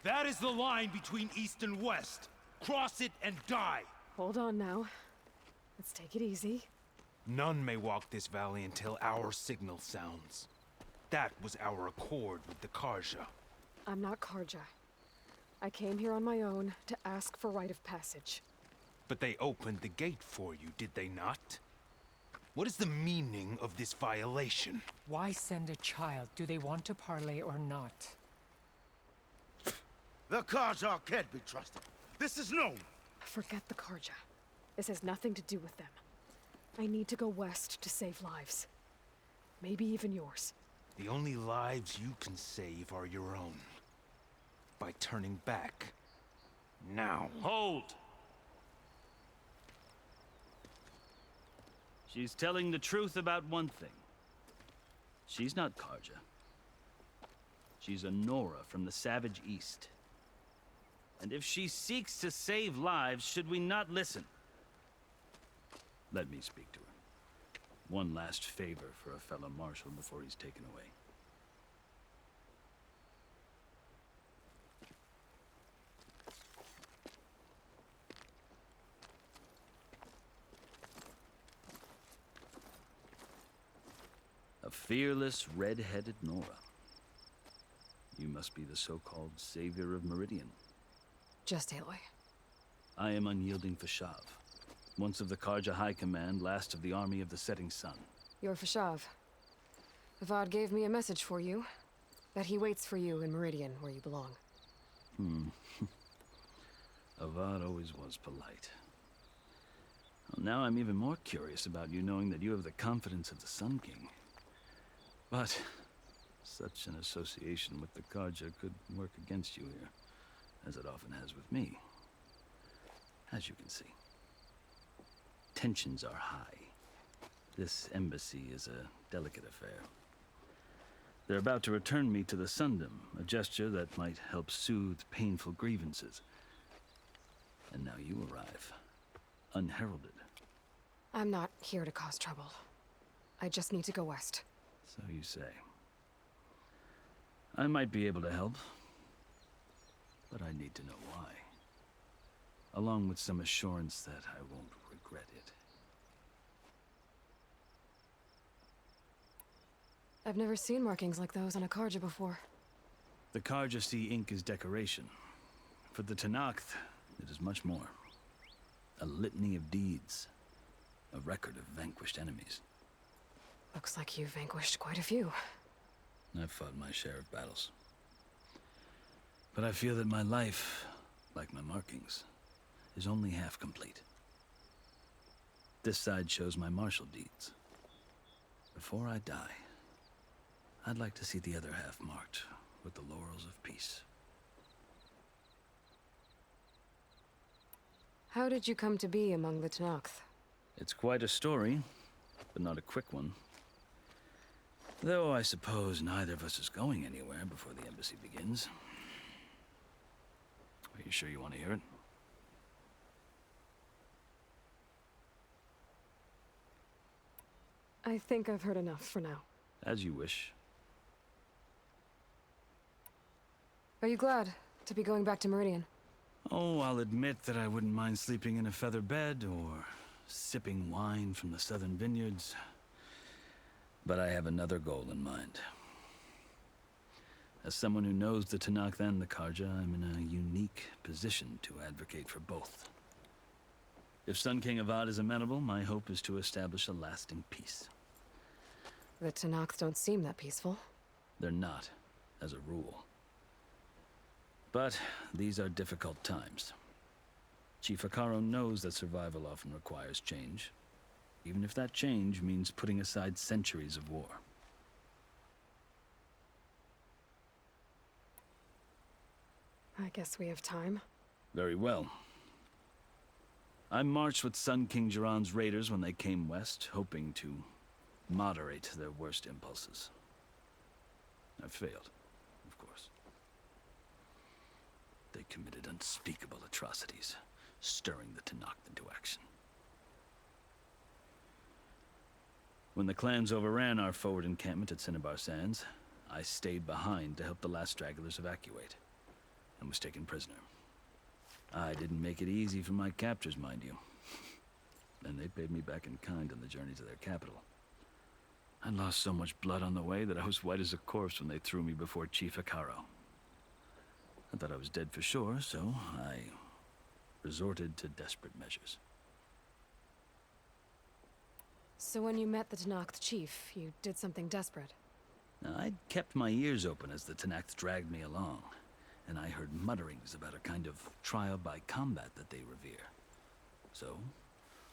That is the line between East and West. Cross it and die. Hold on now. Let's take it easy. None may walk this valley until our signal sounds. That was our accord with the Karja. I'm not Karja. I came here on my own to ask for rite of passage. But they opened the gate for you, did they not? What is the meaning of this violation? Why send a child? Do they want to parley or not? The Karja can't be trusted. This is known. Forget the Karja. This has nothing to do with them. I need to go west to save lives. Maybe even yours. The only lives you can save are your own. By turning back. Now. Hold! She's telling the truth about one thing. She's not Karja. She's a Nora from the Savage East. And if she seeks to save lives, should we not listen? Let me speak to her. One last favor for a fellow marshal before he's taken away. A fearless, red-headed Nora. You must be the so-called savior of Meridian. Just Aloy. I am unyielding Fashav, once of the Karja High Command, last of the army of the setting sun. You're Fashav. Avad gave me a message for you. That he waits for you in Meridian, where you belong. Avad always was polite. Well, now I'm even more curious about you knowing that you have the confidence of the Sun King. But such an association with the Karja could work against you here, as it often has with me. As you can see. Tensions are high. This embassy is a delicate affair. They're about to return me to the Sundom, a gesture that might help soothe painful grievances. And now you arrive, unheralded. I'm not here to cause trouble. I just need to go west. So you say. I might be able to help, but I need to know why. Along with some assurance that I won't regret it. I've never seen markings like those on a Karja before. The Karja see ink as decoration. For the Tenakth, it is much more. A litany of deeds. A record of vanquished enemies. Looks like you've vanquished quite a few. I've fought my share of battles. But I feel that my life, like my markings, is only half complete. This side shows my martial deeds. Before I die, I'd like to see the other half marked with the laurels of peace. How did you come to be among the Tenakth? It's quite a story, but not a quick one. Though I suppose neither of us is going anywhere before the embassy begins. Are you sure you want to hear it? I think I've heard enough for now. As you wish. Are you glad to be going back to Meridian? Oh, I'll admit that I wouldn't mind sleeping in a feather bed or sipping wine from the southern vineyards. But I have another goal in mind. As someone who knows the Tenakth and the Karja, I'm in a unique position to advocate for both. If Sun King Avad is amenable, my hope is to establish a lasting peace. The Tenakth don't seem that peaceful. They're not, as a rule. But these are difficult times. Chief Akaro knows that survival often requires change, even if that change means putting aside centuries of war. I guess we have time. Very well. I marched with Sun King Jiran's raiders when they came west, hoping to moderate their worst impulses. I failed, of course. They committed unspeakable atrocities, stirring the Tenakth into action. When the clans overran our forward encampment at Cinnabar Sands, I stayed behind to help the last stragglers evacuate. and was taken prisoner. I didn't make it easy for my captors, mind you. And they paid me back in kind on the journey to their capital. I lost so much blood on the way that I was white as a corpse when they threw me before Chief Hikaro. I thought I was dead for sure, so I resorted to desperate measures. So when you met the Tenakth chief, you did something desperate. Now, I'd kept my ears open as the Tenakth dragged me along, and I heard mutterings about a kind of trial by combat that they revere. So,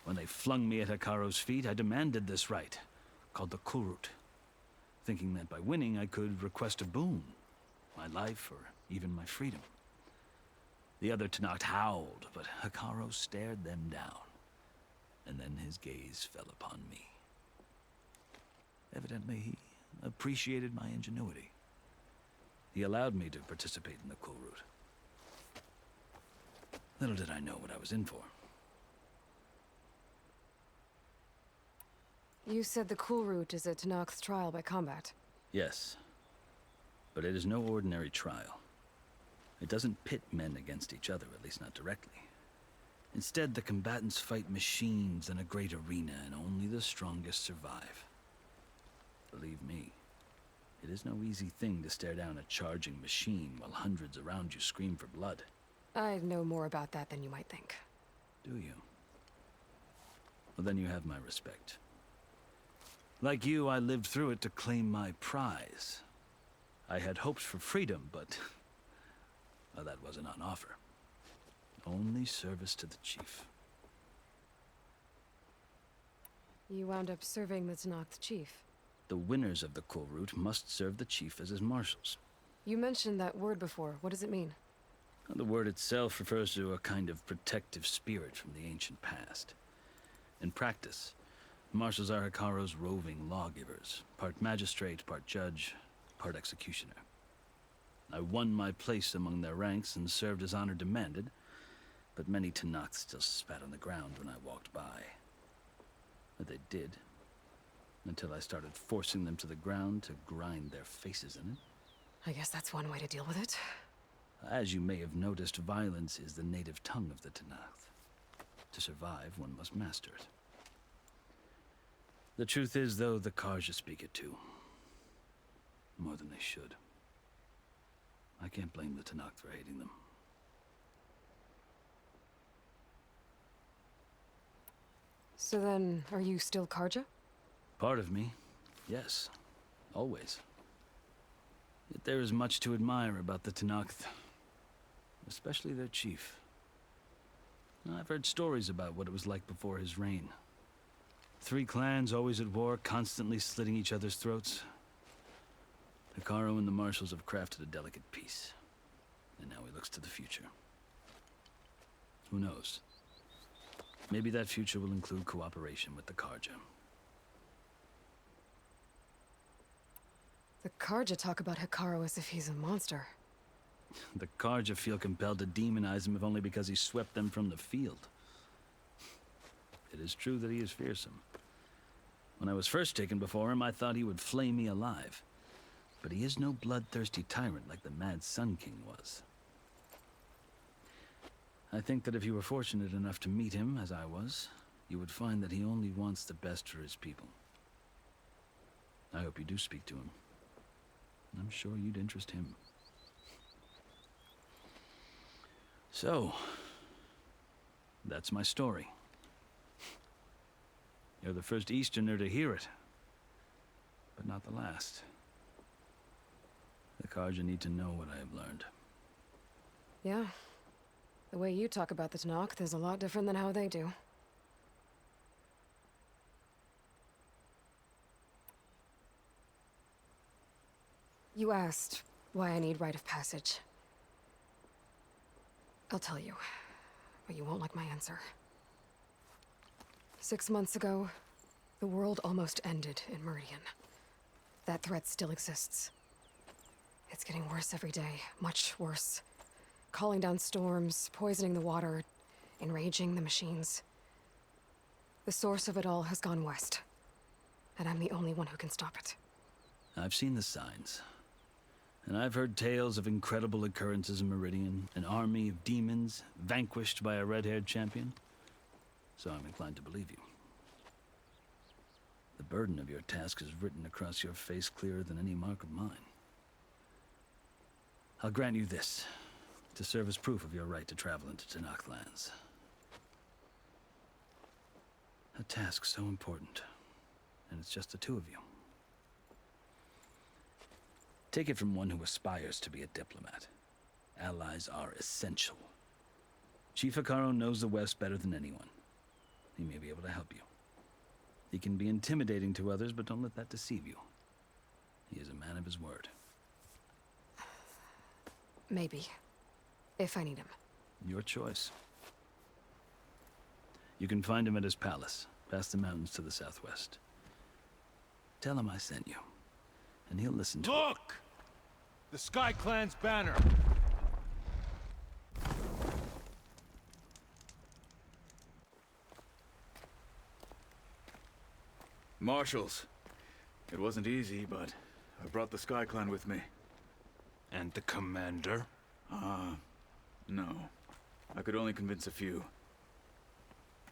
when they flung me at Hikaro's feet, I demanded this right, called the Kulrut, thinking that by winning I could request a boon, my life or even my freedom. The other Tenakth howled, but Hikaro stared them down, and then his gaze fell upon me. Evidently, he appreciated my ingenuity. He allowed me to participate in the Kulrut. Little did I know what I was in for. You said the Kulrut is a Tenakth trial by combat. Yes, but it is no ordinary trial. It doesn't pit men against each other, at least not directly. Instead, the combatants fight machines in a great arena, and only the strongest survive. Believe me, it is no easy thing to stare down a charging machine while hundreds around you scream for blood. I know more about that than you might think. Do you? Well, then you have my respect. Like you, I lived through it to claim my prize. I had hopes for freedom, but well, that wasn't on offer. Only service to the chief. You wound up serving the Tenakth chief. The winners of the Kulrut must serve the chief as his marshals. You mentioned that word before. What does it mean? The word itself refers to a kind of protective spirit from the ancient past. In practice, marshals are Hikaro's roving lawgivers, part magistrate, part judge, part executioner. I won my place among their ranks and served as honor demanded, but many Tenakth still spat on the ground when I walked by. But they did, until I started forcing them to the ground to grind their faces in it. I guess that's one way to deal with it. As you may have noticed, violence is the native tongue of the Tenakth. To survive, one must master it. The truth is, though, the Karja speak it too. More than they should. I can't blame the Tenakth for hating them. So then, are you still Karja? Part of me, yes. Always. Yet there is much to admire about the Tenakth. Especially their chief. I've heard stories about what it was like before his reign. 3 clans always at war, constantly slitting each other's throats. Hikaro and the marshals have crafted a delicate peace. And now he looks to the future. Who knows? Maybe that future will include cooperation with the Karja. The Karja talk about Hikaro as if he's a monster. The Karja feel compelled to demonize him if only because he swept them from the field. It is true that he is fearsome. When I was first taken before him, I thought he would flay me alive. But he is no bloodthirsty tyrant like the Mad Sun King was. I think that if you were fortunate enough to meet him, as I was, you would find that he only wants the best for his people. I hope you do speak to him. I'm sure you'd interest him. So, that's my story. You're the first Easterner to hear it, but not the last. The Karja need to know what I have learned. Yeah. The way you talk about the Tenakth is a lot different than how they do. You asked why I need rite of passage. I'll tell you, but you won't like my answer. 6 months ago, the world almost ended in Meridian. That threat still exists. It's getting worse every day, much worse. Calling down storms, poisoning the water, enraging the machines. The source of it all has gone west, and I'm the only one who can stop it. I've seen the signs. And I've heard tales of incredible occurrences in Meridian, an army of demons vanquished by a red-haired champion. So I'm inclined to believe you. The burden of your task is written across your face clearer than any mark of mine. I'll grant you this, to serve as proof of your right to travel into Tanakh lands. A task so important, and it's just the two of you. Take it from one who aspires to be a diplomat. Allies are essential. Chief Hikaru knows the West better than anyone. He may be able to help you. He can be intimidating to others, but don't let that deceive you. He is a man of his word. Maybe. If I need him. Your choice. You can find him at his palace, past the mountains to the southwest. Tell him I sent you, and he'll listen to it. Look! The Sky Clan's banner! Marshals. It wasn't easy, but I brought the Sky Clan with me. And the commander? No. I could only convince a few.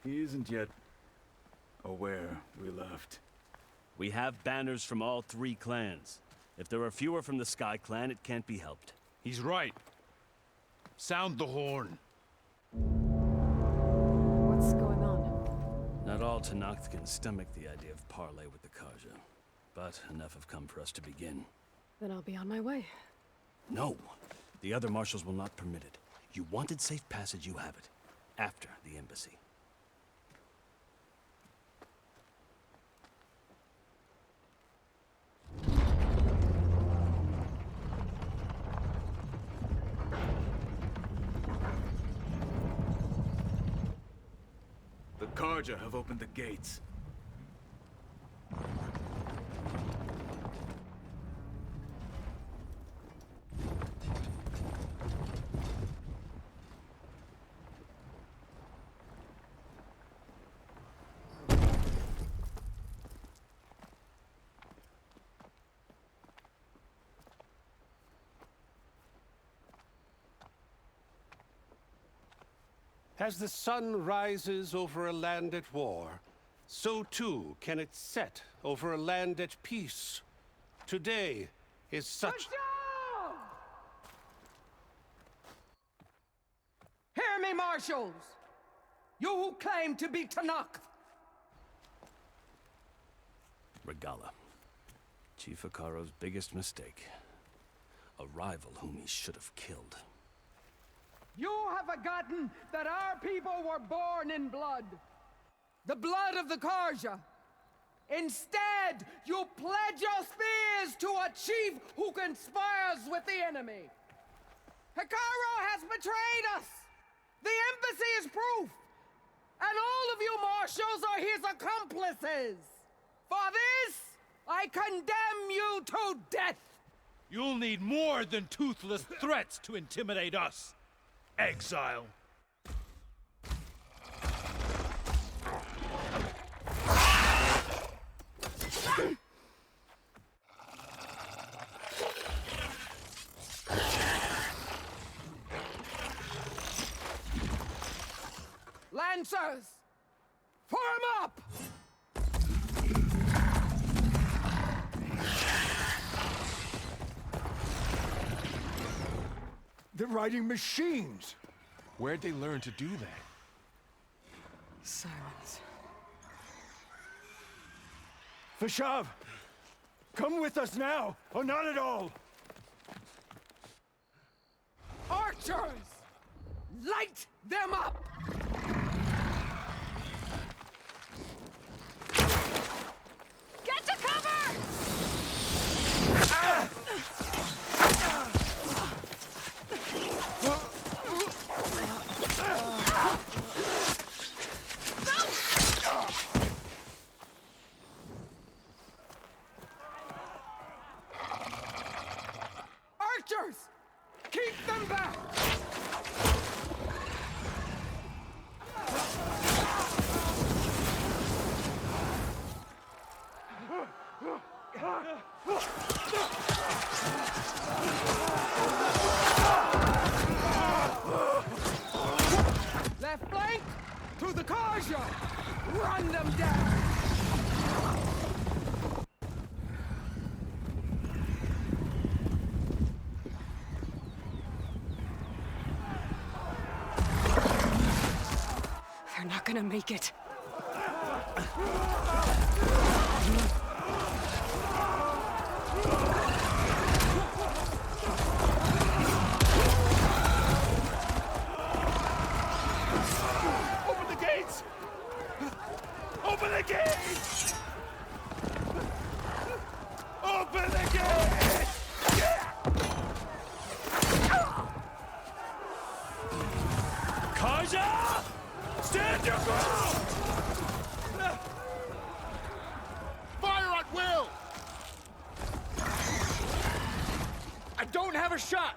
He isn't yet aware we left. We have banners from all three clans. If there are fewer from the Sky Clan, it can't be helped. He's right. Sound the horn. What's going on? Not all Tanakh can stomach the idea of parley with the Karja, but enough have come for us to begin. Then I'll be on my way. No! The other marshals will not permit it. You wanted safe passage, you have it. After the embassy. The Karja have opened the gates. As the sun rises over a land at war, so too can it set over a land at peace. Today is such... Hear me, marshals! You who claim to be Tanakh! Regala. Chief Hikaru's biggest mistake. A rival whom he should have killed. You have forgotten that our people were born in blood. The blood of the Karja. Instead, you pledge your spears to a chief who conspires with the enemy. Hikaru has betrayed us. The embassy is proof. And all of you marshals are his accomplices. For this, I condemn you to death. You'll need more than toothless threats to intimidate us. Exile. Lancers, form up! They're riding machines! Where'd they learn to do that? Sirens. Fashav! Come with us now, or not at all! Archers! Light them up! Get to cover! Archers! Keep them back! gonna make it. Open the gates! Open the gates! Open the gates! Karja! Stand your ground! Fire at will! I don't have a shot!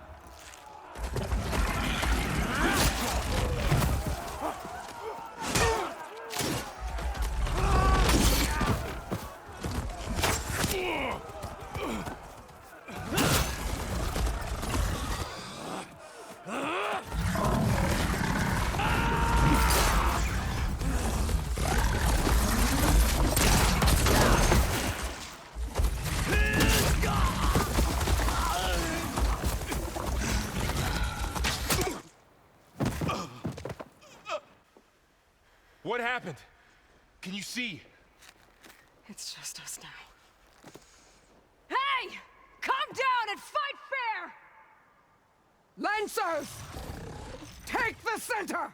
What happened? Can you see? It's just us now. Hey! Calm down and fight fair! Lancers! Take the center!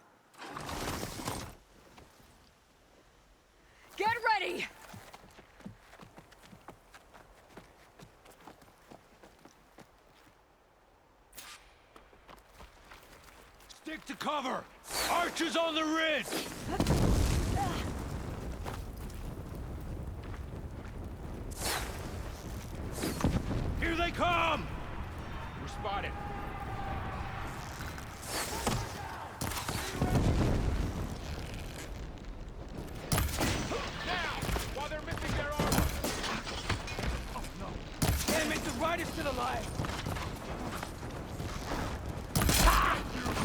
Get ready! Stick to cover! Archers on the ridge! Here they come! We're spotted. Now! While they're missing their armor! Oh no! Can't make the riders to the line!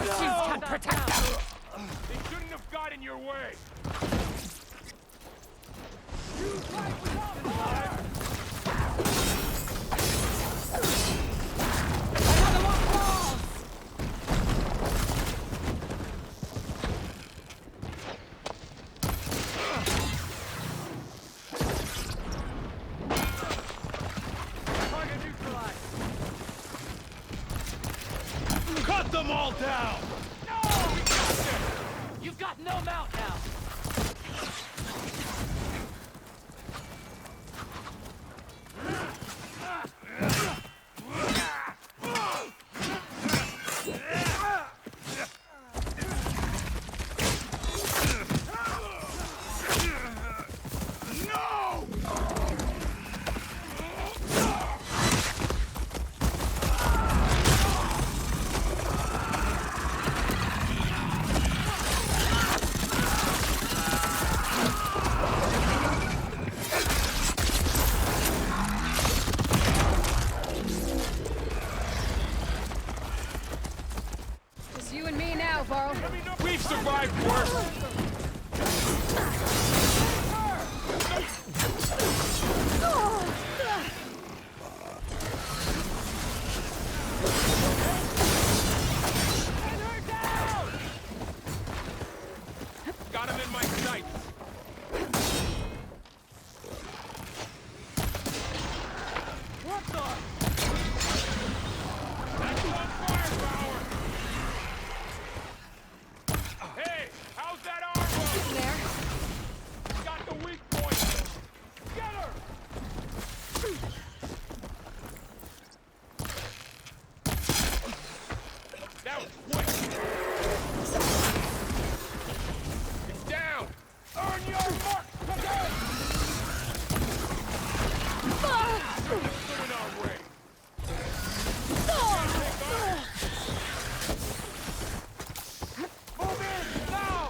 She's can protect them! They shouldn't have got in your way! Another one falls! Target neutralized! Cut them all down! You've got no mount now! It's you and me now, Varl. We've survived worse! Got him in my sights! What the? That's one firepower! Hey, how's that armor? There. Got the weak point! Get her! That was quick! It's down! Earn your mark today! Still in our way! Move in, now!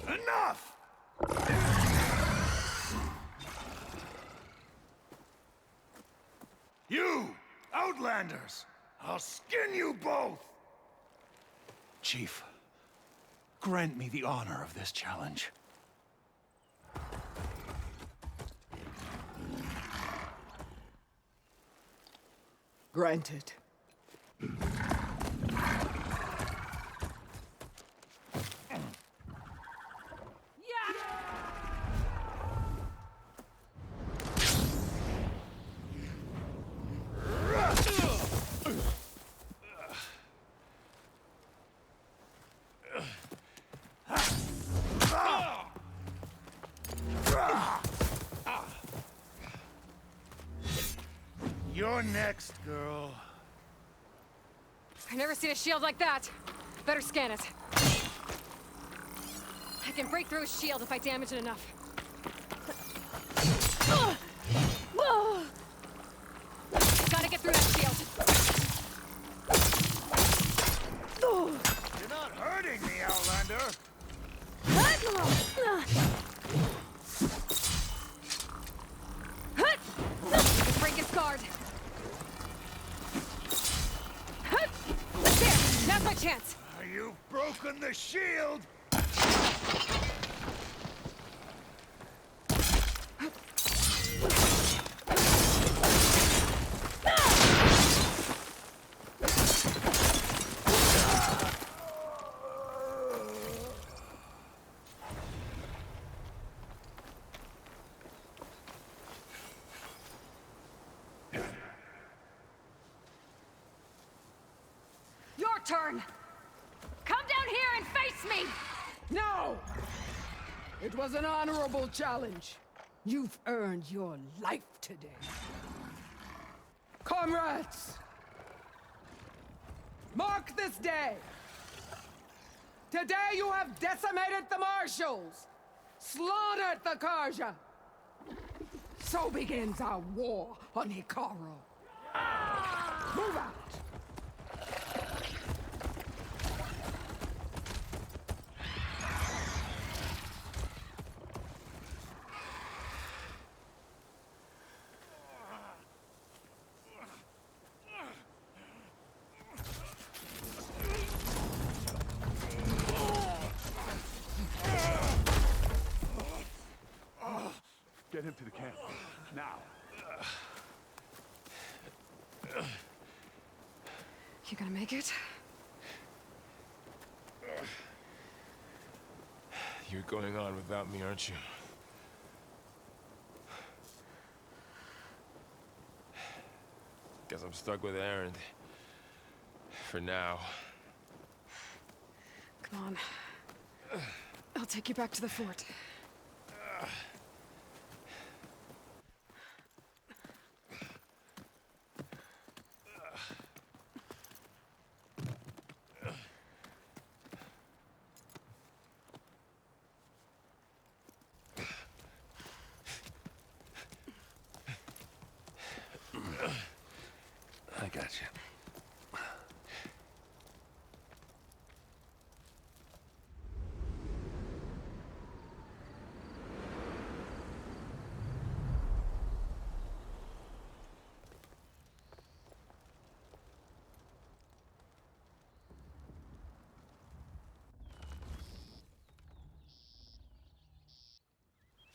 Enough! You! Outlanders! I'll skin you both! Chief, grant me the honor of this challenge. Granted. You're next, girl. I've never seen a shield like that. Better scan it. I can break through a shield if I damage it enough. Gotta get through that shield. You're not hurting me, Outlander. Break his guard. There! Now's my chance! You've broken the shield! Your turn! Come down here and face me! No! It was an honorable challenge. You've earned your life today. Comrades! Mark this day! Today you have decimated the Marshals! Slaughtered the Karja! So begins our war on Hikaru. Move out! Get him to the camp. Now. You gonna make it? You're going on without me, aren't you? Guess I'm stuck with Aaron. For now. Come on. I'll take you back to the fort. I got you.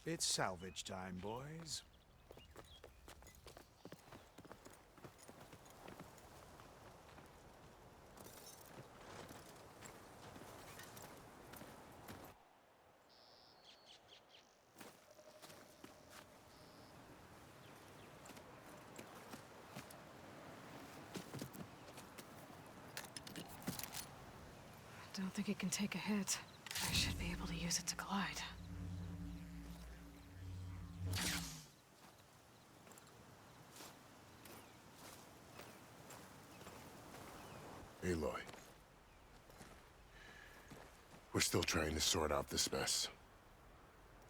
It's salvage time, boys. Don't think it can take a hit. I should be able to use it to glide. Aloy. We're still trying to sort out this mess.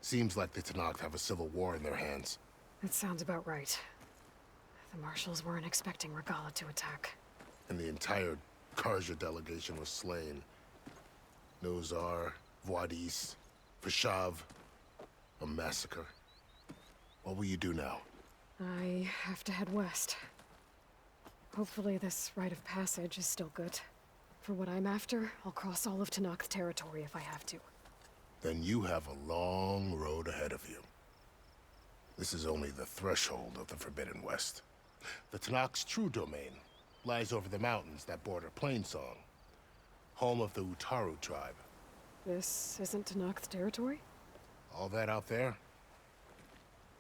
Seems like the Tenakth have a civil war in their hands. That sounds about right. The Marshals weren't expecting Regala to attack. And the entire Karja delegation was slain. Nozar, Voidis, Vashav. A massacre. What will you do now? I have to head west. Hopefully this rite of passage is still good. For what I'm after, I'll cross all of Tanakh territory if I have to. Then you have a long road ahead of you. This is only the threshold of the Forbidden West. The Tanakh's true domain lies over the mountains that border Plainsong, home of the Utaru tribe. This isn't Tanakh territory? All that out there?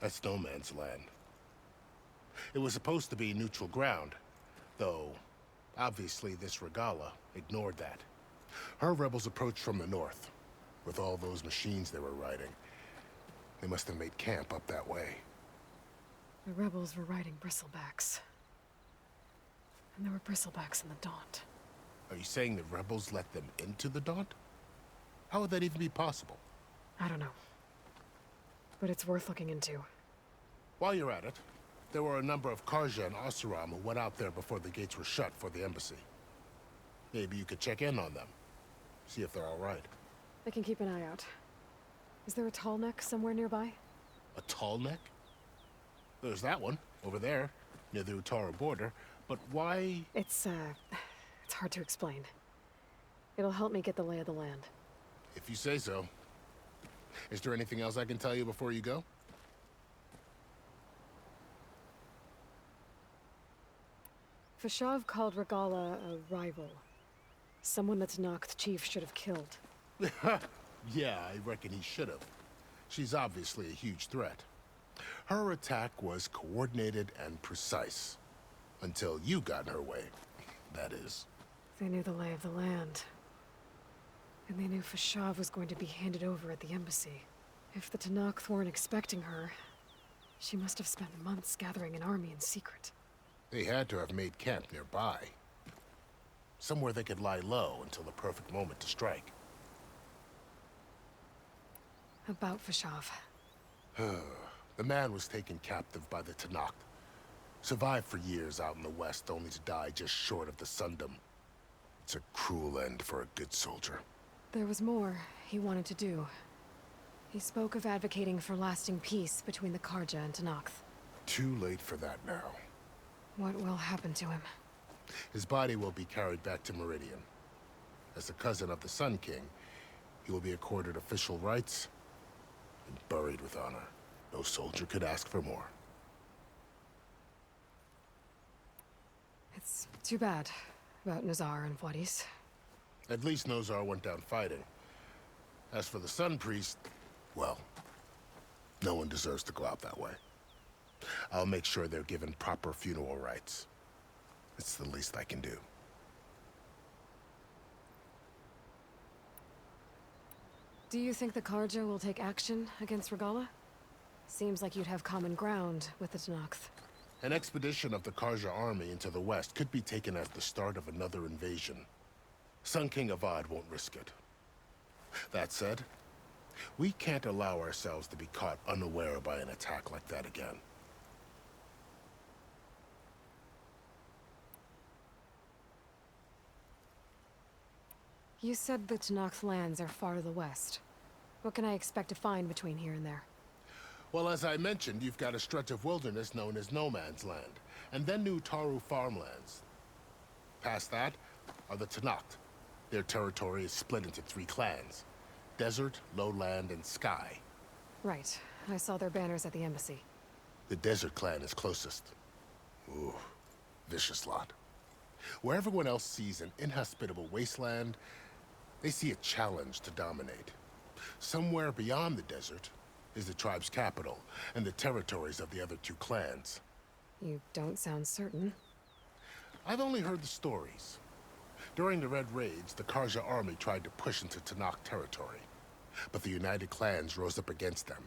That's no man's land. It was supposed to be neutral ground, though obviously this Regala ignored that. Her rebels approached from the north, with all those machines they were riding. They must have made camp up that way. The rebels were riding bristlebacks. And there were bristlebacks in the Daunt. Are you saying the rebels let them into the Daunt? How would that even be possible? I don't know. But it's worth looking into. While you're at it, there were a number of Karja and Oseram who went out there before the gates were shut for the embassy. Maybe you could check in on them. See if they're all right. I can keep an eye out. Is there a tall neck somewhere nearby? A tall neck? There's that one, over there, near the Utaru border. But why? It's hard to explain. It'll help me get the lay of the land. If you say so. Is there anything else I can tell you before you go? Fashav called Regala a rival. Someone that Tanakh chief should have killed. Yeah, I reckon he should have. She's obviously a huge threat. Her attack was coordinated and precise. Until you got in her way, that is. They knew the lay of the land. And they knew Fashav was going to be handed over at the embassy. If the Tanakh weren't expecting her, she must have spent months gathering an army in secret. They had to have made camp nearby. Somewhere they could lie low until the perfect moment to strike. About Fashav. The man was taken captive by the Tanakh. Survived for years out in the west, only to die just short of the Sundom. It's a cruel end for a good soldier. There was more he wanted to do. He spoke of advocating for lasting peace between the Karja and Tanakh. Too late for that now. What will happen to him? His body will be carried back to Meridian. As the cousin of the Sun King, he will be accorded official rights and buried with honor. No soldier could ask for more. It's too bad about Nazar and Wadis. At least Nozar went down fighting. As for the Sun Priest, well, no one deserves to go out that way. I'll make sure they're given proper funeral rites. It's the least I can do. Do you think the Karja will take action against Regala? Seems like you'd have common ground with the Tanakh. An expedition of the Karja army into the west could be taken as the start of another invasion. Sun King Avad won't risk it. That said, we can't allow ourselves to be caught unaware by an attack like that again. You said the Tanakh lands are far to the west. What can I expect to find between here and there? Well, as I mentioned, you've got a stretch of wilderness known as No Man's Land, and then New Taru farmlands. Past that are the Tanakh. Their territory is split into 3 clans: Desert, Lowland, and Sky. Right. I saw their banners at the embassy. The Desert clan is closest. Ooh, vicious lot. Where everyone else sees an inhospitable wasteland, they see a challenge to dominate. Somewhere beyond the desert is the tribe's capital and the territories of the other 2 clans. You don't sound certain. I've only heard the stories. During the Red Raids, the Karja army tried to push into Tanakh territory, but the United Clans rose up against them,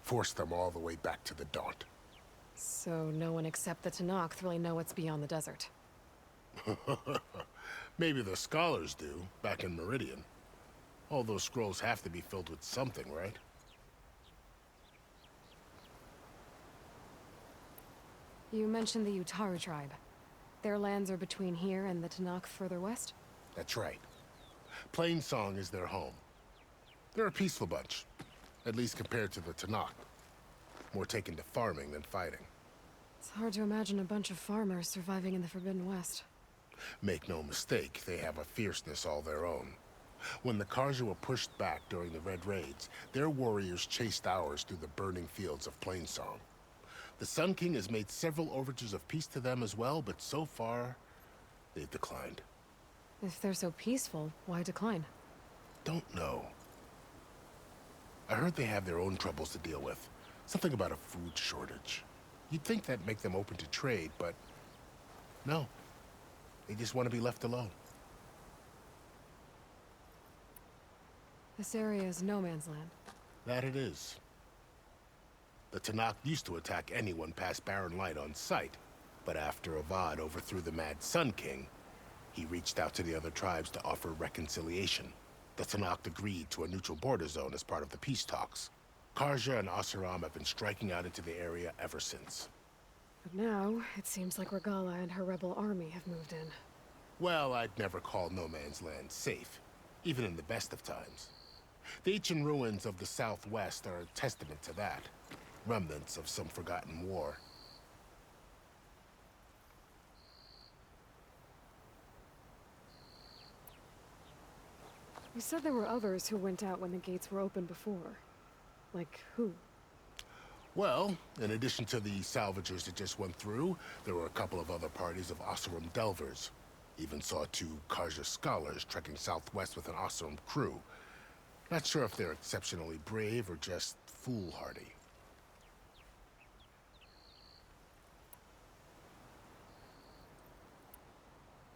forced them all the way back to the Daunt. So no one except the Tanakh really know what's beyond the desert. Maybe the scholars do, back in Meridian. All those scrolls have to be filled with something, right? You mentioned the Utaru tribe. Their lands are between here and the Tanakh further west? That's right. Plainsong is their home. They're a peaceful bunch, at least compared to the Tanakh. More taken to farming than fighting. It's hard to imagine a bunch of farmers surviving in the Forbidden West. Make no mistake, they have a fierceness all their own. When the Karja were pushed back during the Red Raids, their warriors chased ours through the burning fields of Plainsong. The Sun King has made several overtures of peace to them as well, but so far, they've declined. If they're so peaceful, why decline? Don't know. I heard they have their own troubles to deal with. Something about a food shortage. You'd think that'd make them open to trade, but no. They just want to be left alone. This area is no man's land. That it is. The Tanakh used to attack anyone past Barren Light on sight, but after Avad overthrew the Mad Sun King, he reached out to the other tribes to offer reconciliation. The Tanakh agreed to a neutral border zone as part of the peace talks. Karja and Oseram have been striking out into the area ever since. But now, it seems like Regala and her rebel army have moved in. Well, I'd never call no man's land safe, even in the best of times. The ancient ruins of the Southwest are a testament to that. Remnants of some forgotten war. You said there were others who went out when the gates were open before. Like who? Well, in addition to the salvagers that just went through, there were a couple of other parties of Oseram delvers. Even saw 2 Karja scholars trekking southwest with an Oseram crew. Not sure if they're exceptionally brave or just foolhardy.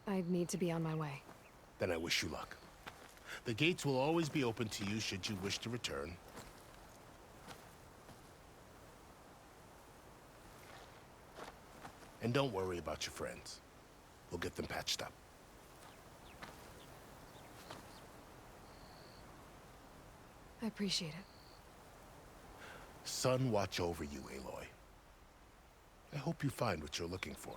I'd need to be on my way. Then I wish you luck. The gates will always be open to you should you wish to return. And don't worry about your friends. We'll get them patched up. I appreciate it. Sun watch over you, Aloy. I hope you find what you're looking for.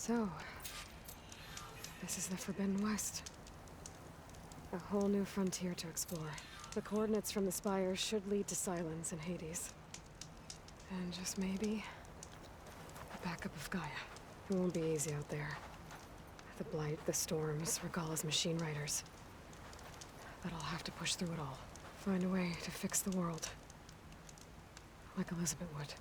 So, this is the Forbidden West. A whole new frontier to explore. The coordinates from the spires should lead to Silence and Hades. And just maybe, the backup of Gaia. It won't be easy out there. The Blight, the Storms, Regala's machine riders. But I'll have to push through it all. Find a way to fix the world. Like Elizabeth would.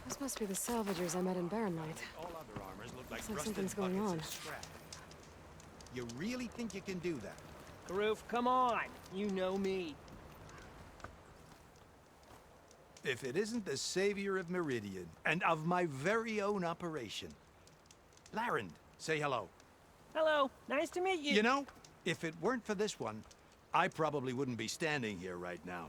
Those must be the salvagers I met in Barren Light. All other armors look like Looks like rusted something's going buckets on. of scrap. You really think you can do that? Karoof, come on. You know me. If it isn't the savior of Meridian, and of my very own operation. Larend, say hello. Hello. Nice to meet you. You know, if it weren't for this one, I probably wouldn't be standing here right now.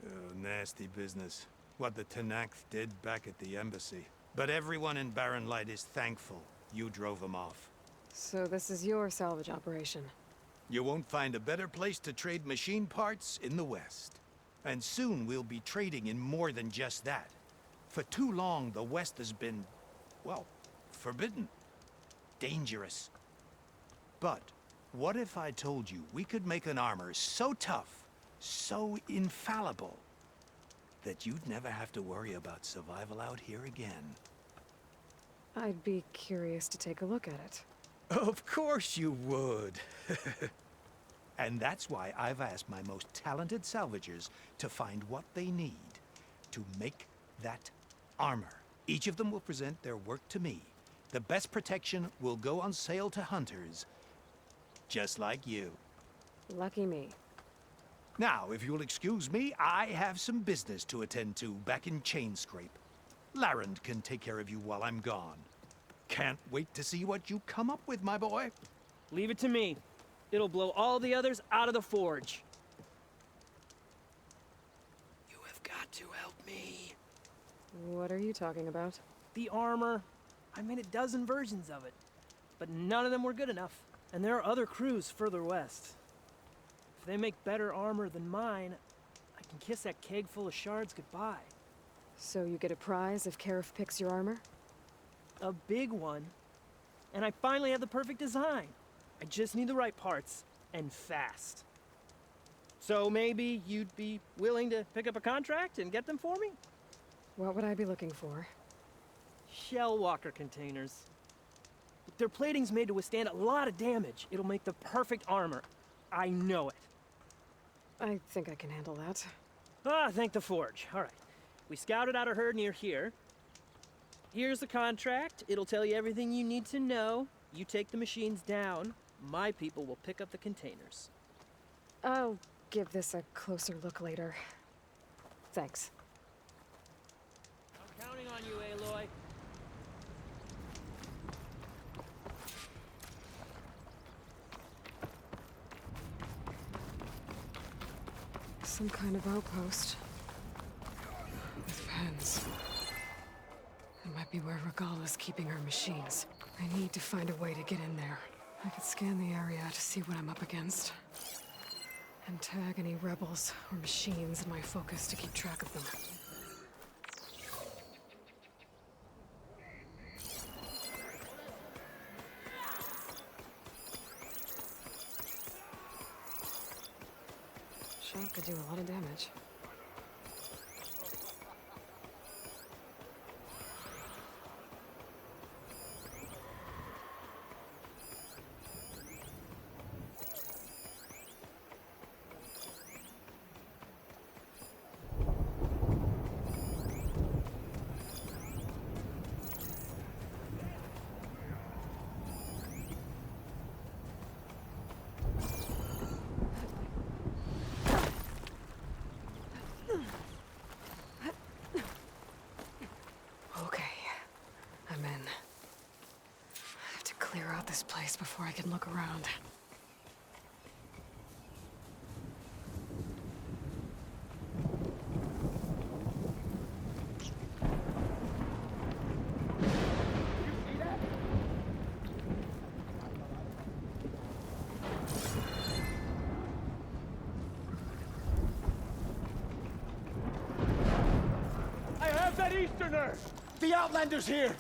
Oh, nasty business. What the Tenakth did back at the embassy. But everyone in Barren Light is thankful you drove them off. So this is your salvage operation? You won't find a better place to trade machine parts in the West. And soon we'll be trading in more than just that. For too long, the West has been, well, forbidden. Dangerous. But what if I told you we could make an armor so tough, so infallible, that you'd never have to worry about survival out here again? I'd be curious to take a look at it. Of course you would. And that's why I've asked my most talented salvagers to find what they need to make that armor. Each of them will present their work to me. The best protection will go on sale to hunters, just like you. Lucky me. Now, if you'll excuse me, I have some business to attend to back in Chainscrape. Larend can take care of you while I'm gone. Can't wait to see what you come up with, my boy. Leave it to me. It'll blow all the others out of the forge. You have got to help me. What are you talking about? The armor. I made a dozen versions of it, but none of them were good enough. And there are other crews further west. If they make better armor than mine, I can kiss that keg full of shards goodbye. So you get a prize if Karif picks your armor? A big one. And I finally have the perfect design. I just need the right parts, and fast. So maybe you'd be willing to pick up a contract and get them for me? What would I be looking for? Shell walker containers. Their plating's made to withstand a lot of damage. It'll make the perfect armor. I know it. I think I can handle that. Ah, thank the forge. All right. We scouted out a herd near here. Here's the contract. It'll tell you everything you need to know. You take the machines down. My people will pick up the containers. I'll give this a closer look later. Thanks. I'm counting on you, Aloy. Some kind of outpost. With pens. It might be where Regala's keeping her machines. I need to find a way to get in there. I could scan the area to see what I'm up against. And tag any rebels or machines in my focus to keep track of them. Shot could do a lot of damage. Clear out this place before I can look around. I have that Easterner! The Outlander's here!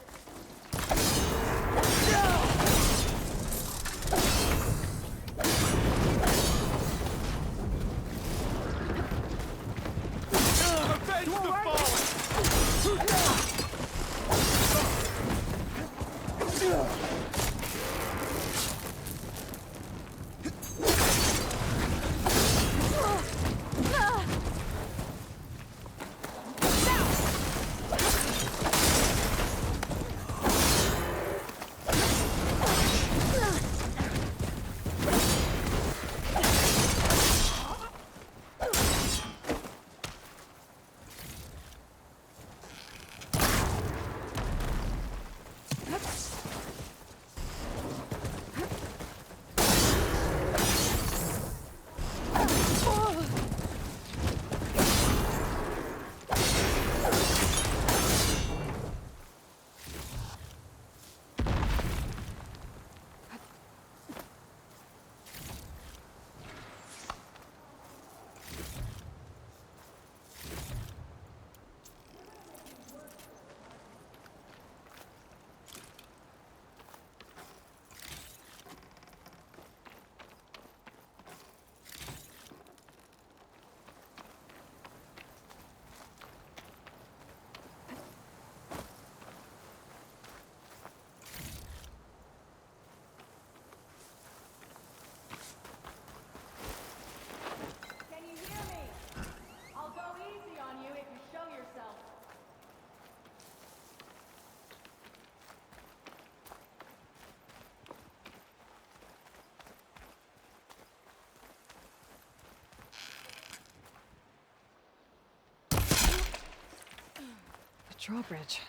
Drawbridge.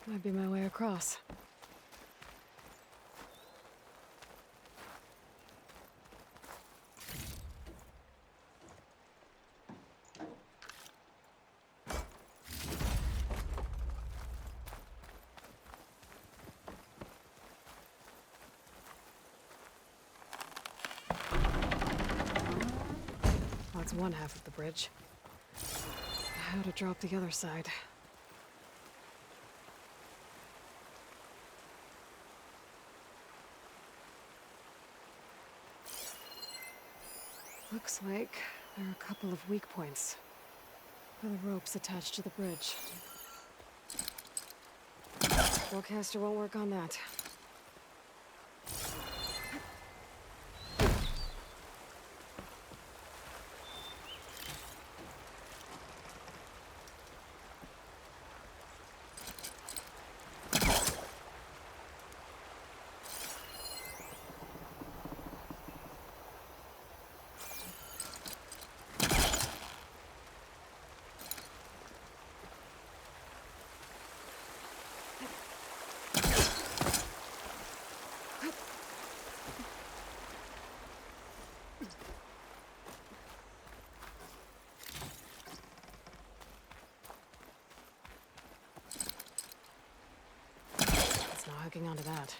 Might be my way across. That's one half of the bridge. How to drop the other side. Looks like there are a couple of weak points for the ropes attached to the bridge. Forecaster won't work on that. It's not hooking onto that.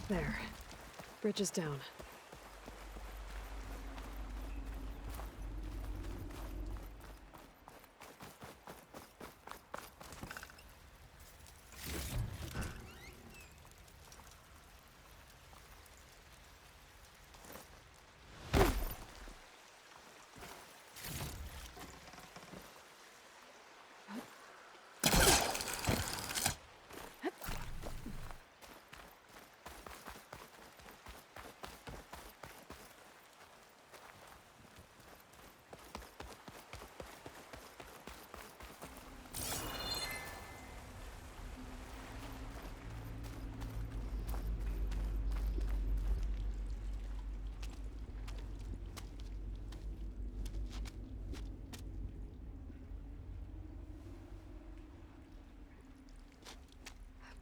There. Bridge is down.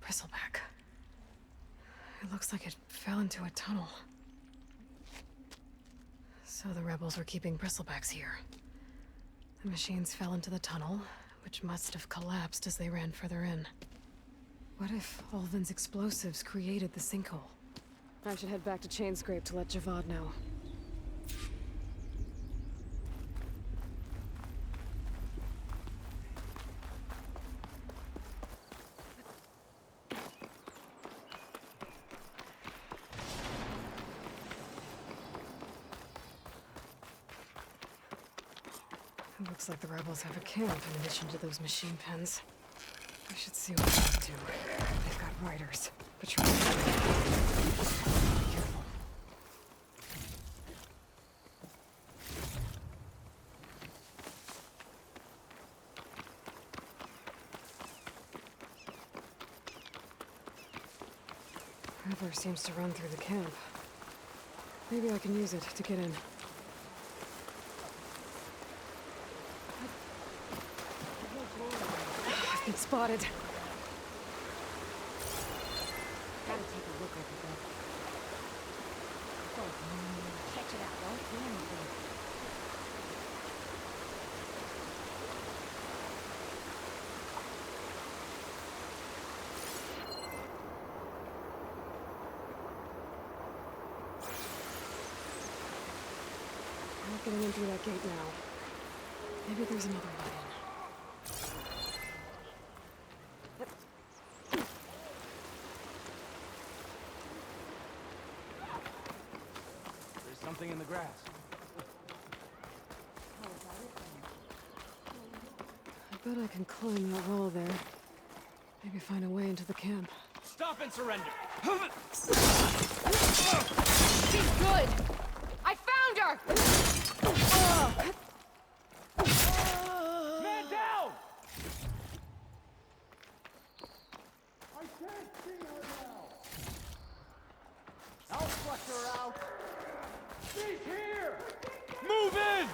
Bristleback. It looks like it fell into a tunnel. So the rebels were keeping bristlebacks here. The machines fell into the tunnel, which must have collapsed as they ran further in. What if Ulvin's explosives created the sinkhole? I should head back to Chainscrape to let Javad know. It looks like the rebels have a camp in addition to those machine pens. I should see what they can do. They've got riders, patrolling. Be careful. River seems to run through the camp. Maybe I can use it to get in. I've been spotted. Gotta take a look at the boat. Catch it out, don't do anything. I'm not getting in through that gate now. Maybe there's another way in. Something in the grass. I bet I can climb that wall there. Maybe find a way into the camp. Stop and surrender! She's good! I found her! Man down! I can't see her now! I'll flush her out! She's here! Move in!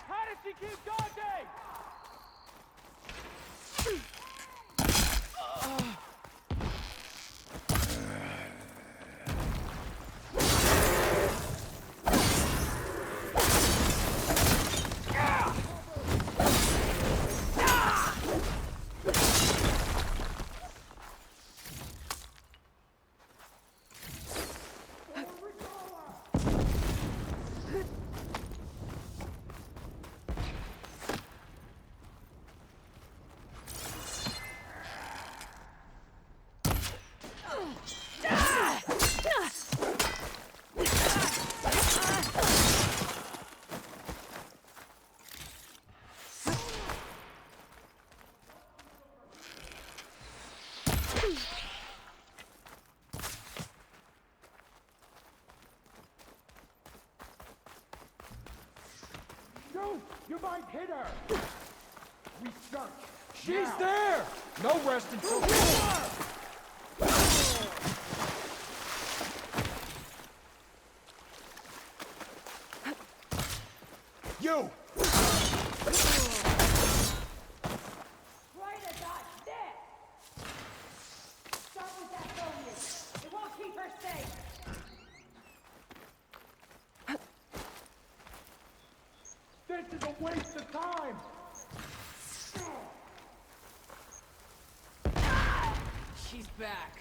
How does she keep dodging? You might hit her! We search! She's there! No rest until you! Right about that! Stop with that phony! It won't keep her safe! This is a waste of time! She's back.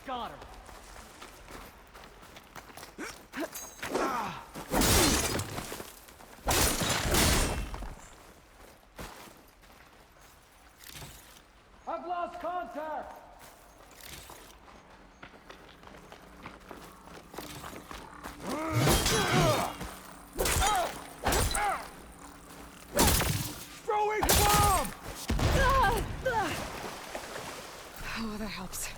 Got her! I've lost contact! Throwing bomb! Oh, that helps.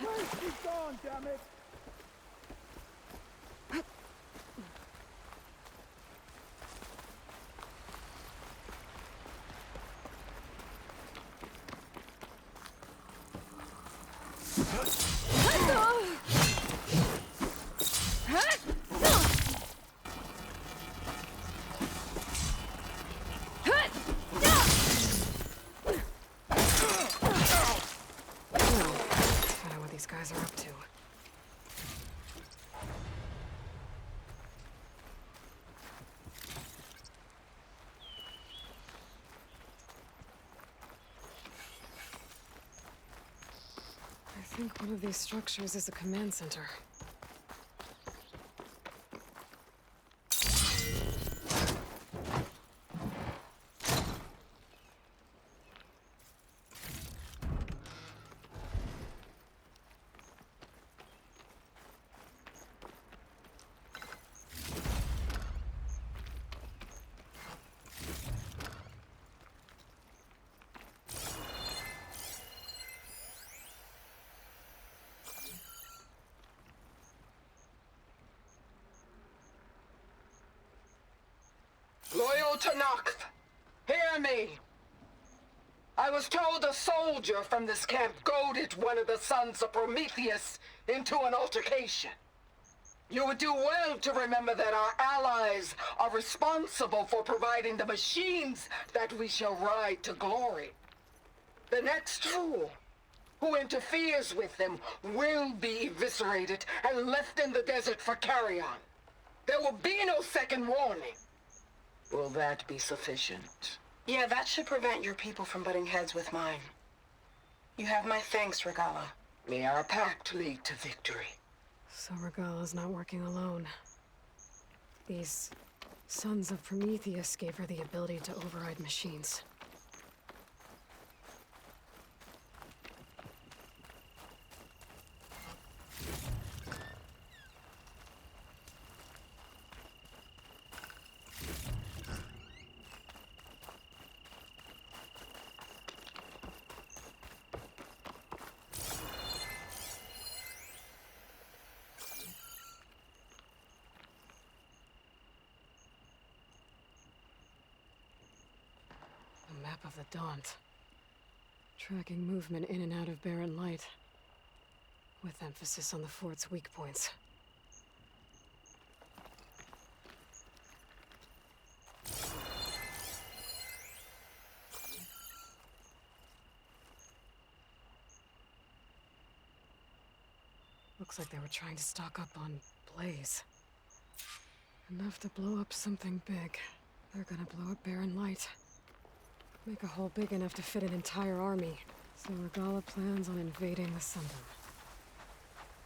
Where's she gone, damn it? I know what these guys are up to. I think one of these structures is a command center. Loyal to Noct, hear me. I was told a soldier from this camp goaded one of the sons of Prometheus into an altercation. You would do well to remember that our allies are responsible for providing the machines that we shall ride to glory. The next fool who interferes with them will be eviscerated and left in the desert for carrion. There will be no second warning. Will that be sufficient? Yeah, that should prevent your people from butting heads with mine. You have my thanks, Regala. May our pact lead to victory. So Regala's not working alone. These sons of Prometheus gave her the ability to override machines. Map of the Daunt. Tracking movement in and out of barren light, with emphasis on the fort's weak points. Looks like they were trying to stock up on blaze. Enough to blow up something big. They're gonna blow up barren light. Make a hole big enough to fit an entire army. So Regala plans on invading the Sundom.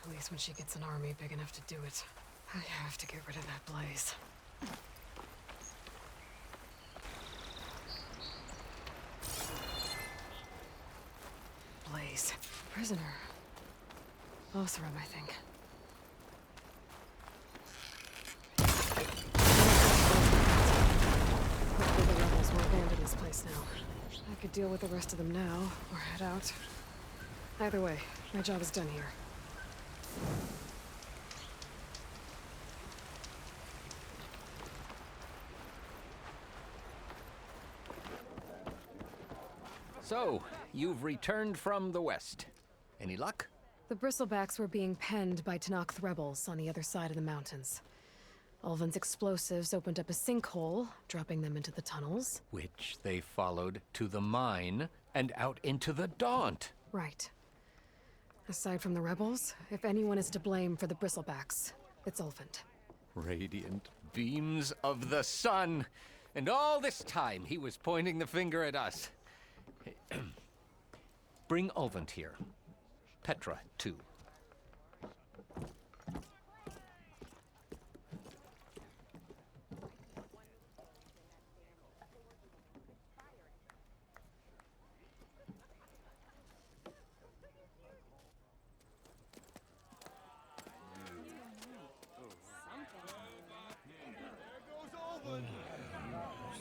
At least when she gets an army big enough to do it. I have to get rid of that blaze. Blaze. Prisoner. Lothram, I think. Hopefully the rebels will abandon this place now. I could deal with the rest of them now, or head out. Either way, my job is done here. So, you've returned from the west. Any luck? The bristlebacks were being penned by Tanakh rebels on the other side of the mountains. Ulvin's explosives opened up a sinkhole, dropping them into the tunnels. Which they followed to the mine and out into the Daunt. Right. Aside from the rebels, if anyone is to blame for the bristlebacks, it's Ulvin. Radiant beams of the sun. And all this time he was pointing the finger at us. Bring Ulvin here. Petra, too.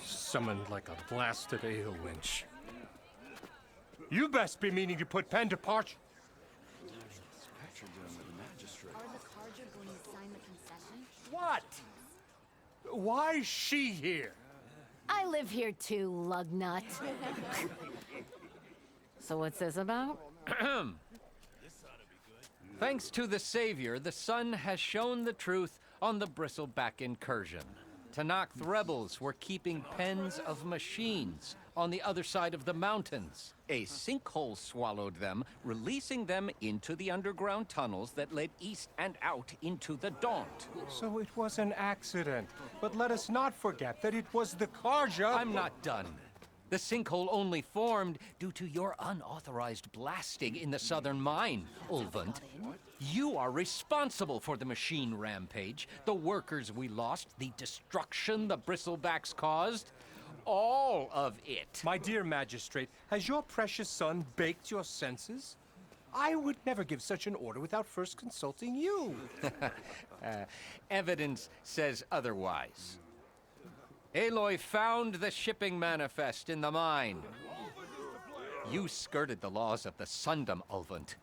Summoned like a blasted ale winch. You best be meaning to put pen to parch. What? Why is she here? I live here too, lugnut. So what's this about? Thanks to the Savior, the sun has shown the truth on the bristleback incursion. Tanakh rebels were keeping pens of machines on the other side of the mountains. A sinkhole swallowed them, releasing them into the underground tunnels that led east and out into the Daunt. So it was an accident. But let us not forget that it was the Karja. I'm not done. The sinkhole only formed due to your unauthorized blasting in the southern mine, Ulvund. You are responsible for the machine rampage, the workers we lost, the destruction the bristlebacks caused. All of it. My dear magistrate, has your precious son baked your senses? I would never give such an order without first consulting you. Evidence says otherwise. Aloy found the shipping manifest in the mine. You skirted the laws of the Sundom, Ulvund.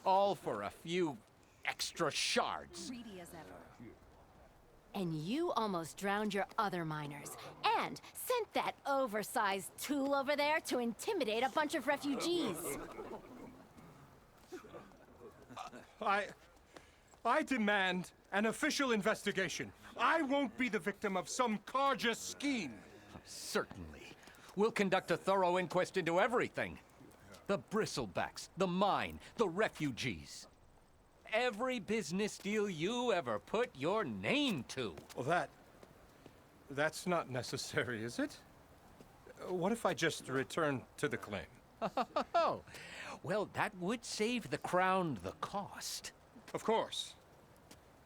All for a few extra shards. Greedy as ever. And you almost drowned your other miners, and sent that oversized tool over there to intimidate a bunch of refugees. I demand an official investigation. I won't be the victim of some Karja scheme. Certainly. We'll conduct a thorough inquest into everything. The bristlebacks, the mine, the refugees. Every business deal you ever put your name to. Well, that's not necessary, is it? What if I just return to the claim? Oh, well, that would save the crown the cost. Of course.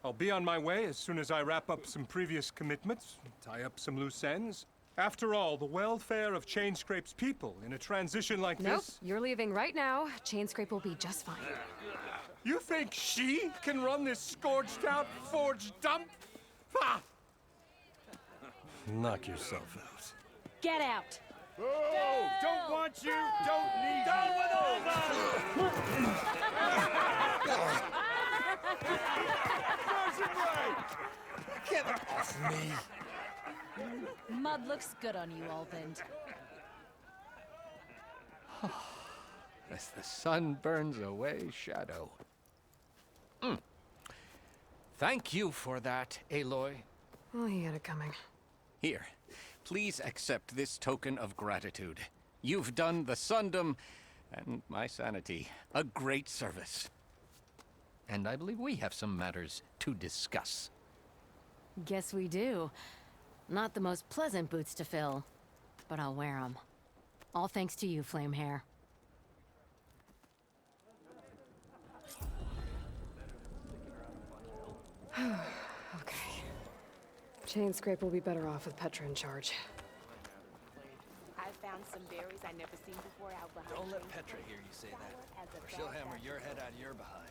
I'll be on my way as soon as I wrap up some previous commitments, tie up some loose ends. After all, the welfare of Chainscrape's people in a transition like Nope, this... you're leaving right now. Chainscrape will be just fine. You think she can run this scorched-out forged dump? Ha! Knock yourself out. Get out! Oh, don't want you, don't need Down with Get off me! Mud looks good on you, Alvind. As the sun burns away shadow. Thank you for that, Aloy. Oh, he had it coming. Here, please accept this token of gratitude. You've done the Sundom and my sanity a great service. And I believe we have some matters to discuss. Guess we do. Not the most pleasant boots to fill, but I'll wear them. All thanks to you, Flamehair. Okay. Chainscrape will be better off with Petra in charge. I found some berries I never seen before out behind. Don't let Petra hear you say that, or she'll hammer your head out of your behind.